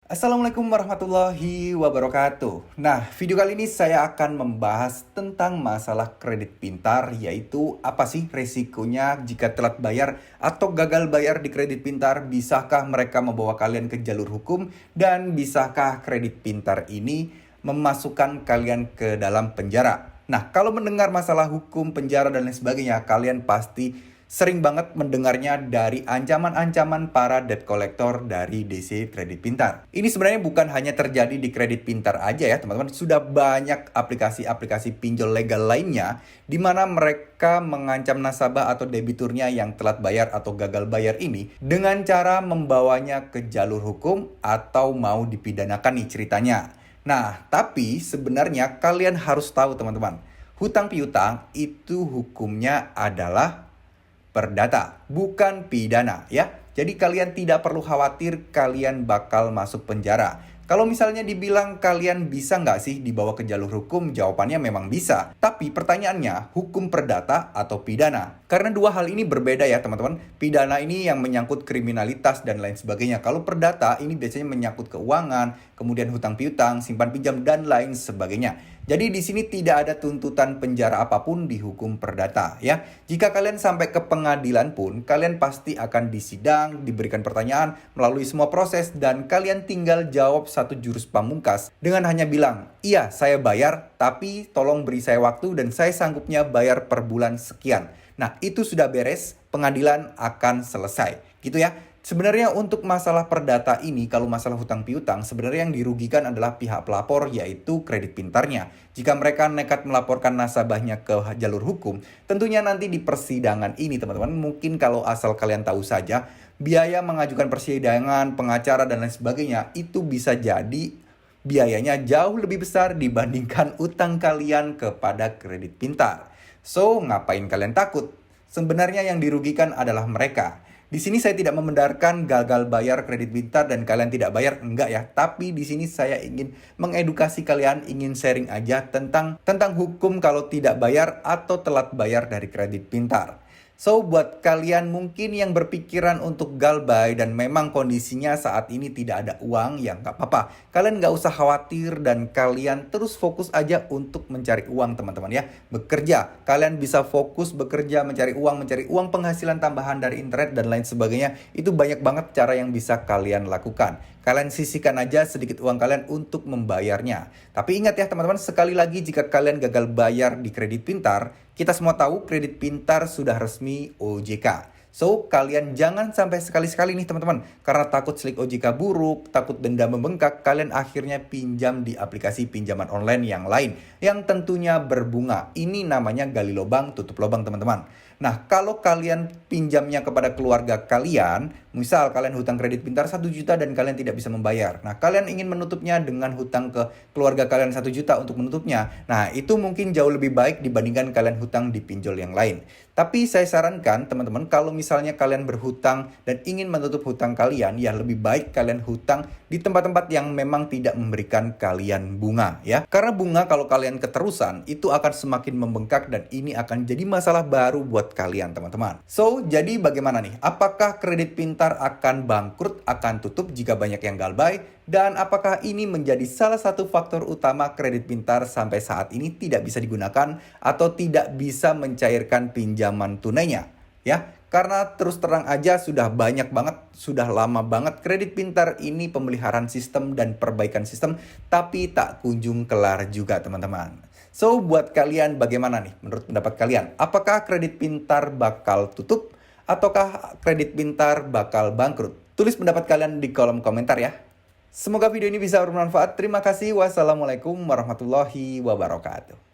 Assalamualaikum warahmatullahi wabarakatuh. Nah, video kali ini saya akan membahas tentang masalah kredit pintar, yaitu apa sih resikonya jika telat bayar atau gagal bayar di kredit pintar, bisakah mereka membawa kalian ke jalur hukum, dan bisakah kredit pintar ini memasukkan kalian ke dalam penjara. Nah, kalau mendengar masalah hukum, penjara, dan lain sebagainya, kalian pasti sering banget mendengarnya dari ancaman-ancaman para debt collector dari DC Kredit Pintar. Ini sebenarnya bukan hanya terjadi di Kredit Pintar aja ya teman-teman. Sudah banyak aplikasi-aplikasi pinjol legal lainnya di mana mereka mengancam nasabah atau debiturnya yang telat bayar atau gagal bayar ini dengan cara membawanya ke jalur hukum atau mau dipidanakan nih ceritanya. Nah, tapi sebenarnya kalian harus tahu teman-teman, hutang piutang itu hukumnya adalah perdata, bukan pidana ya. Jadi kalian tidak perlu khawatir kalian bakal masuk penjara. Kalau misalnya dibilang kalian bisa nggak sih dibawa ke jalur hukum, jawabannya memang bisa. Tapi pertanyaannya, hukum perdata atau pidana? Karena dua hal ini berbeda ya teman-teman. Pidana ini yang menyangkut kriminalitas dan lain sebagainya. Kalau perdata ini biasanya menyangkut keuangan, kemudian hutang piutang, simpan pinjam, dan lain sebagainya. Jadi di sini tidak ada tuntutan penjara apapun di hukum perdata ya. Jika kalian sampai ke pengadilan pun, kalian pasti akan disidang, diberikan pertanyaan melalui semua proses, dan kalian tinggal jawab satu jurus pamungkas dengan hanya bilang, "Iya, saya bayar, tapi tolong beri saya waktu dan saya sanggupnya bayar per bulan sekian." Nah, itu sudah beres, pengadilan akan selesai. Gitu ya. Sebenarnya untuk masalah perdata ini, kalau masalah hutang piutang, sebenarnya yang dirugikan adalah pihak pelapor, yaitu kredit pintarnya. Jika mereka nekat melaporkan nasabahnya ke jalur hukum, tentunya nanti di persidangan ini teman-teman, mungkin kalau asal kalian tahu saja, biaya mengajukan persidangan, pengacara, dan lain sebagainya, itu bisa jadi biayanya jauh lebih besar dibandingkan utang kalian kepada kredit pintar. So, ngapain kalian takut? Sebenarnya yang dirugikan adalah mereka. Di sini saya tidak membenarkan gagal bayar kredit pintar dan kalian tidak bayar, enggak ya. Tapi di sini saya ingin mengedukasi kalian, ingin sharing aja tentang hukum kalau tidak bayar atau telat bayar dari kredit pintar. So, buat kalian mungkin yang berpikiran untuk galbay dan memang kondisinya saat ini tidak ada uang, ya nggak apa-apa. Kalian nggak usah khawatir dan kalian terus fokus aja untuk mencari uang teman-teman ya. Bekerja, kalian bisa fokus bekerja, mencari uang penghasilan tambahan dari internet dan lain sebagainya. Itu banyak banget cara yang bisa kalian lakukan. Kalian sisihkan aja sedikit uang kalian untuk membayarnya. Tapi ingat ya teman-teman, sekali lagi jika kalian gagal bayar di kredit pintar, kita semua tahu kredit pintar sudah resmi OJK. So, kalian jangan sampai sekali-sekali nih teman-teman, karena takut slik OJK buruk, takut denda membengkak, kalian akhirnya pinjam di aplikasi pinjaman online yang lain, yang tentunya berbunga. Ini namanya gali lubang, tutup lubang teman-teman. Nah, kalau kalian pinjamnya kepada keluarga kalian, misal kalian hutang kredit pintar 1 juta dan kalian tidak bisa membayar. Nah, kalian ingin menutupnya dengan hutang ke keluarga kalian 1 juta untuk menutupnya. Nah, itu mungkin jauh lebih baik dibandingkan kalian hutang di pinjol yang lain. Tapi saya sarankan teman-teman, kalau misalnya kalian berhutang dan ingin menutup hutang kalian, ya lebih baik kalian hutang di tempat-tempat yang memang tidak memberikan kalian bunga ya. Karena bunga kalau kalian keterusan itu akan semakin membengkak dan ini akan jadi masalah baru buat kalian teman-teman. So, jadi bagaimana nih? Apakah kredit pintar akan bangkrut, akan tutup jika banyak yang galbay? Dan apakah ini menjadi salah satu faktor utama kredit pintar sampai saat ini tidak bisa digunakan atau tidak bisa mencairkan pinjaman tunainya? Ya, karena terus terang aja sudah banyak banget, sudah lama banget kredit pintar ini pemeliharaan sistem dan perbaikan sistem, tapi tak kunjung kelar juga teman-teman. So, buat kalian bagaimana nih menurut pendapat kalian? Apakah kredit pintar bakal tutup ataukah kredit pintar bakal bangkrut? Tulis pendapat kalian di kolom komentar ya. Semoga video ini bisa bermanfaat. Terima kasih. Wassalamualaikum warahmatullahi wabarakatuh.